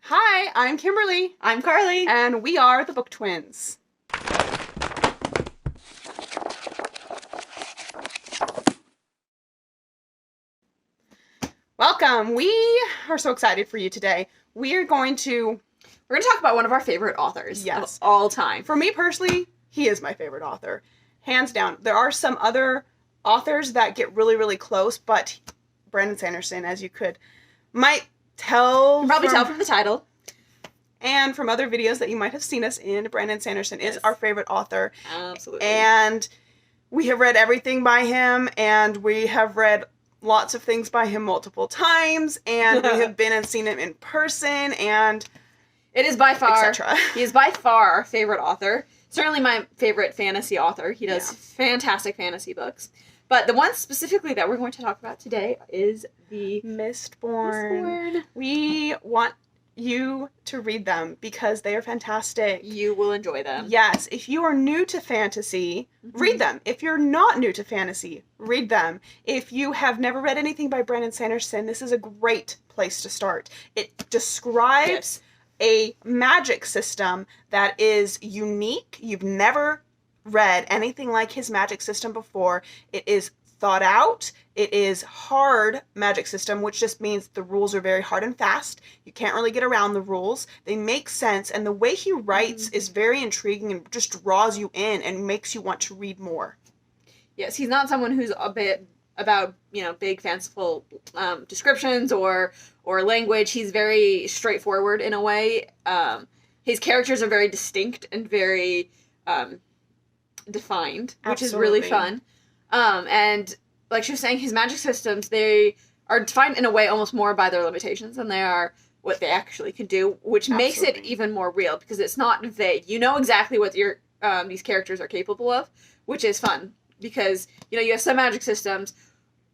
Hi, I'm Kimberly, I'm Carly. and we are the Book Twins. Welcome. We are so excited for you today. We're going to talk about one of our favorite authors Yes. of all time. For me personally, he is my favorite author. Hands down. There are some other authors that get really, really close, but Brandon Sanderson, as you might tell. You can probably tell from the title. And from other videos that you might have seen us in, Brandon Sanderson is our favorite author. Absolutely. And we have read everything by him, and we have read lots of things by him multiple times, and we have been and seen him in person, and it is by far, etc. He is by far our favorite author. Certainly my favorite fantasy author. He does fantastic fantasy books. But the one specifically that we're going to talk about today is the Mistborn. We want you to read them because they are fantastic. You will enjoy them. Yes, if you are new to fantasy, read them. If you're not new to fantasy, read them. If you have never read anything by Brandon Sanderson, this is a great place to start. It describes a magic system that is unique. You've never read anything like his magic system before. It is thought out. It is hard magic system, which just means the rules are very hard and fast. You can't really get around the rules. They make sense, and the way he writes is very intriguing and just draws you in and makes you want to read more. Yes, he's not someone who's a bit about, big fanciful descriptions or language. He's very straightforward in a way. His characters are very distinct and very defined, which is really fun. And like she was saying, his magic systems, they are defined in a way almost more by their limitations than they are what they actually can do, which makes it even more real because it's not vague. You know exactly what your these characters are capable of, which is fun because you have some magic systems,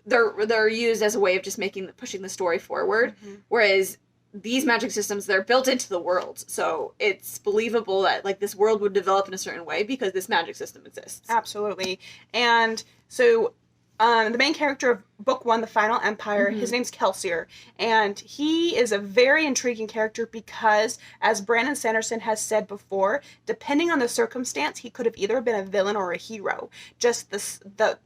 they're used as a way of just pushing the story forward, whereas these magic systems, they're built into the world, so it's believable that this world would develop in a certain way because this magic system exists. Absolutely. And so the main character of Book 1, The Final Empire, his name's Kelsier, and he is a very intriguing character because, as Brandon Sanderson has said before, depending on the circumstance, he could have either been a villain or a hero. Just the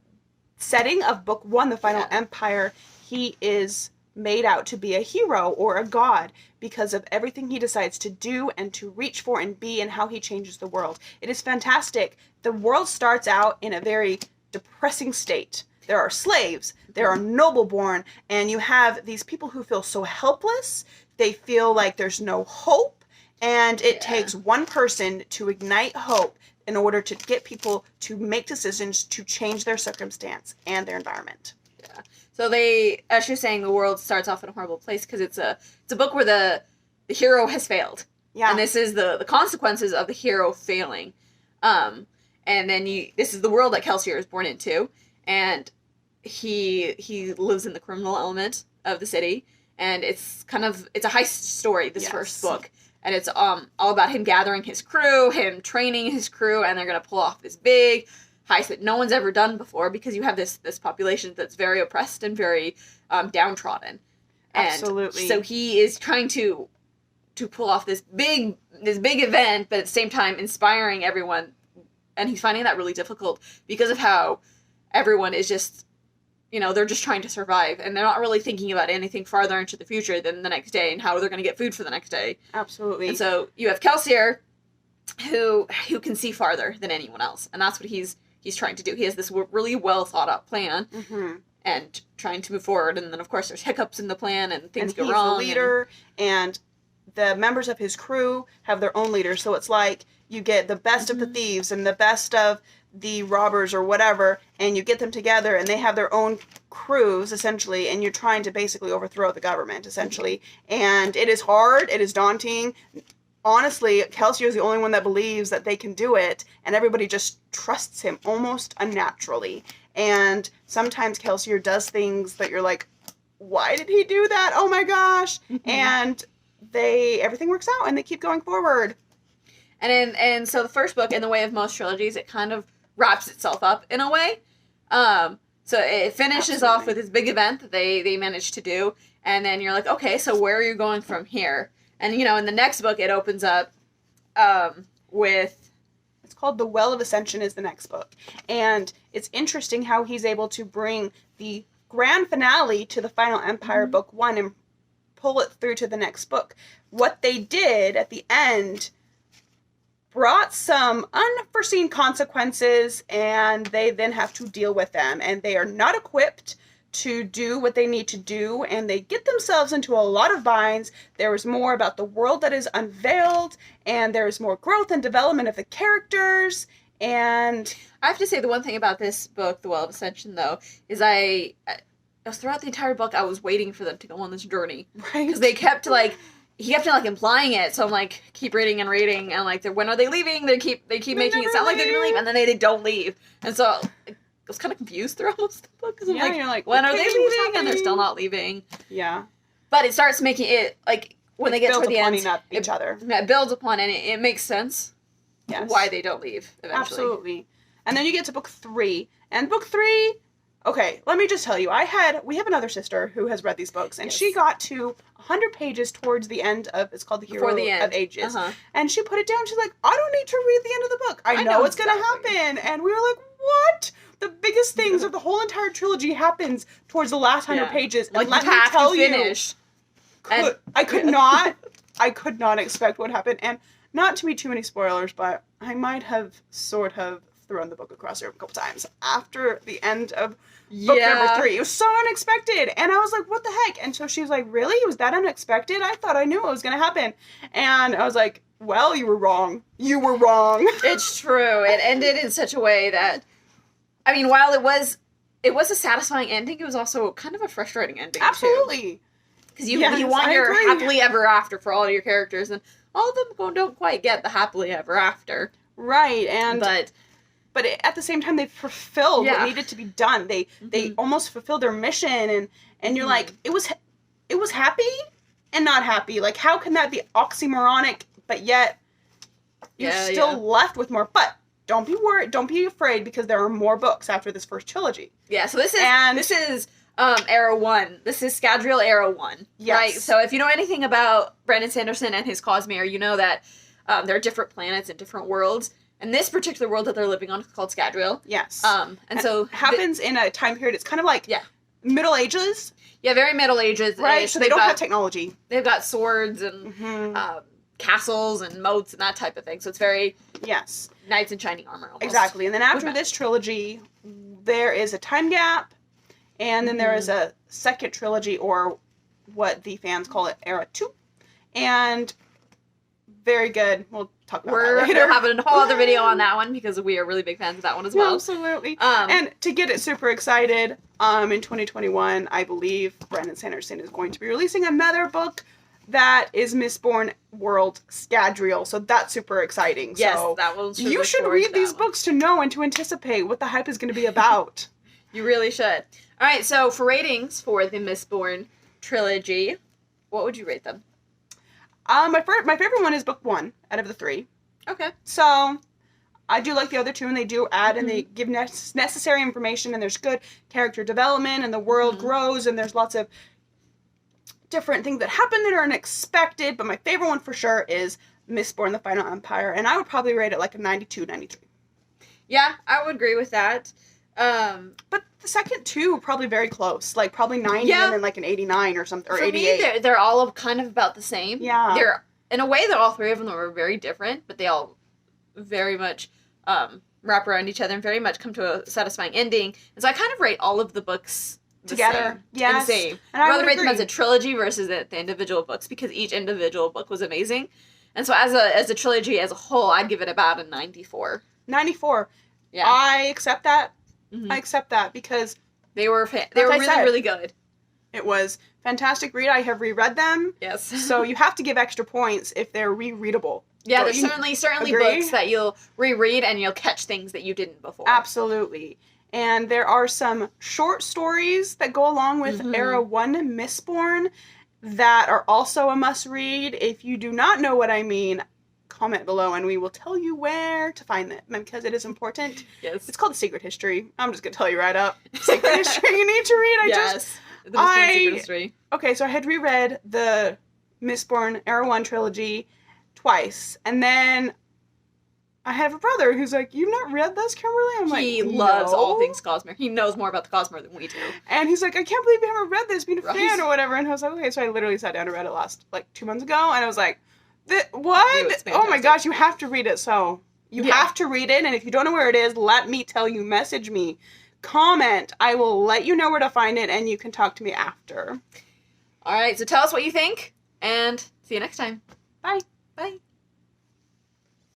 setting of Book 1, The Final Empire, he is made out to be a hero or a god because of everything he decides to do and to reach for and be and how he changes the world. It is fantastic. The world starts out in a very depressing state. There are slaves, there are noble-born, and you have these people who feel so helpless. They feel like there's no hope, and it takes one person to ignite hope in order to get people to make decisions to change their circumstance and their environment. Yeah. So as she was saying, the world starts off in a horrible place because it's a book where the hero has failed. Yeah. And this is the consequences of the hero failing. And then this is the world that Kelsier is born into, and he lives in the criminal element of the city, and it's a heist story, this first book. And it's all about him gathering his crew, him training his crew, and they're gonna pull off this big heist that no one's ever done before because you have this population that's very oppressed and very downtrodden. Absolutely. And so he is trying to pull off this big event, but at the same time inspiring everyone. And he's finding that really difficult because of how everyone is just, they're just trying to survive, and they're not really thinking about anything farther into the future than the next day and how they're going to get food for the next day. Absolutely. And so you have Kelsier, who can see farther than anyone else, and that's what he's trying to do. He has this really well thought out plan, and trying to move forward. And then of course there's hiccups in the plan, and things go wrong. He's the leader, and the members of his crew have their own leaders. So it's like you get the best of the thieves and the best of the robbers or whatever, and you get them together, and they have their own crews essentially, and you're trying to basically overthrow the government essentially. And it is hard. It is daunting. Honestly, Kelsier is the only one that believes that they can do it, and everybody just trusts him almost unnaturally. And sometimes Kelsier does things that you're like, why did he do that? Oh my gosh. And everything works out, and they keep going forward. And so the first book, in the way of most trilogies, it kind of wraps itself up in a way. So it finishes off with this big event that they managed to do, and then you're like, okay, so where are you going from here? And, you know, in the next book, it opens up with... It's called The World of Ascension is the next book. And it's interesting how he's able to bring the grand finale to the Final Empire book 1 and pull it through to the next book. What they did at the end brought some unforeseen consequences, and they then have to deal with them. And they are not equipped to do what they need to do, and they get themselves into a lot of binds. There is more about the world that is unveiled, and there is more growth and development of the characters, and... I have to say, the one thing about this book, The World of Ascension, though, is throughout the entire book, I was waiting for them to go on this journey. Right. Because he kept, implying it, so I'm, keep reading, and, when are they leaving? They keep making it sound like they're gonna leave, and then they don't leave. And so... I was kind of confused throughout most of the book, because I'm you're like, when are they leaving? And they're still not leaving. Yeah. But it starts making it, when they get toward the end, each other. It builds upon it, and it makes sense why they don't leave, eventually. Absolutely. And then you get to book 3, and book 3, okay, let me just tell you, we have another sister who has read these books, and she got to 100 pages towards the end of, it's called The Hero of Ages. And she put it down, she's like, I don't need to read the end of the book. I know what's going to happen. And we were like, what? The biggest things of the whole entire trilogy happens towards the last 100 pages. And let me tell you, I could not expect what happened. And not to be too many spoilers, but I might have sort of thrown the book across the room a couple times after the end of book number 3. It was so unexpected. And I was like, what the heck? And so she was like, really? Was that unexpected? I thought I knew what was going to happen. And I was like, well, you were wrong. You were wrong. It's true. It ended in such a way that, I mean, while it was a satisfying ending, it was also kind of a frustrating ending, Absolutely. Because you want your happily ever after for all your characters, and all of them don't quite get the happily ever after. Right, and... But at the same time, they fulfilled what needed to be done. They almost fulfilled their mission, and you're like, it was happy and not happy. Like, how can that be oxymoronic, but yet you're still left with more? But don't be worried, don't be afraid, because there are more books after this first trilogy. Yeah, so this is Era 1. This is Scadrial Era 1. Yes. Right? So if you know anything about Brandon Sanderson and his Cosmere, you know that there are different planets and different worlds. And this particular world that they're living on is called Scadrial. Yes. And so... It happens in a time period, it's kind of like Middle Ages. Yeah, very Middle Ages. Right, so they don't have technology. They've got swords and castles and moats and that type of thing. So it's very... Yes. Knights in shining armor, almost. Exactly. And then after this trilogy, there is a time gap, and then there is a second trilogy, or what the fans call it, Era 2. And very good. We'll talk about that later. We're having a whole other video on that one, because we are really big fans of that one as well. Absolutely. And to get it super excited, in 2021, I believe Brandon Sanderson is going to be releasing another book that is Mistborn World Scadrial. So that's super exciting. Yes, so that one's you should read these books to know and to anticipate what the hype is going to be about. You really should. All right, so for ratings for the Mistborn trilogy, what would you rate them? My favorite one is book 1 out of the 3. Okay. So I do like the other 2, and they do add and they give necessary information, and there's good character development, and the world grows, and there's lots of different things that happen that are unexpected. But my favorite one for sure is Mistborn: The Final Empire, and I would probably rate it like a 92, 93. Yeah, I would agree with that. But the second 2 probably very close, like probably 90 and then like an 89 or something, or for 88. Me, they're all kind of about the same. Yeah. They're, in a way that all 3 of them are very different, but they all very much wrap around each other and very much come to a satisfying ending. And so I kind of rate all of the books together. Yes. The same. And I'd rather rate them as a trilogy versus the individual books, because each individual book was amazing. And so as a trilogy as a whole, I'd give it about a 94. 94. Yeah. I accept that. I accept that, because they were really good. It was fantastic read. I have reread them. Yes. So you have to give extra points if they're rereadable. Yeah, there's certainly books that you'll reread and you'll catch things that you didn't before. Absolutely. And there are some short stories that go along with Era 1 Mistborn that are also a must-read. If you do not know what I mean, comment below and we will tell you where to find them, because it is important. Yes. It's called The Secret History. I'm just going to tell you right up. Secret History you need to read. The Secret History. Okay, so I had reread the Mistborn Era 1 trilogy twice. And then I have a brother who's like, you've not read this, Kimberly? I'm like, he loves all things Cosmere. He knows more about the Cosmere than we do. And he's like, I can't believe you haven't read this, being a fan or whatever. And I was like, okay. So I literally sat down and read it last, 2 months ago. And I was like, what? Oh my gosh, you have to read it. So you have to read it. And if you don't know where it is, let me tell you. Message me. Comment. I will let you know where to find it. And you can talk to me after. All right. So tell us what you think. And see you next time. Bye. Bye.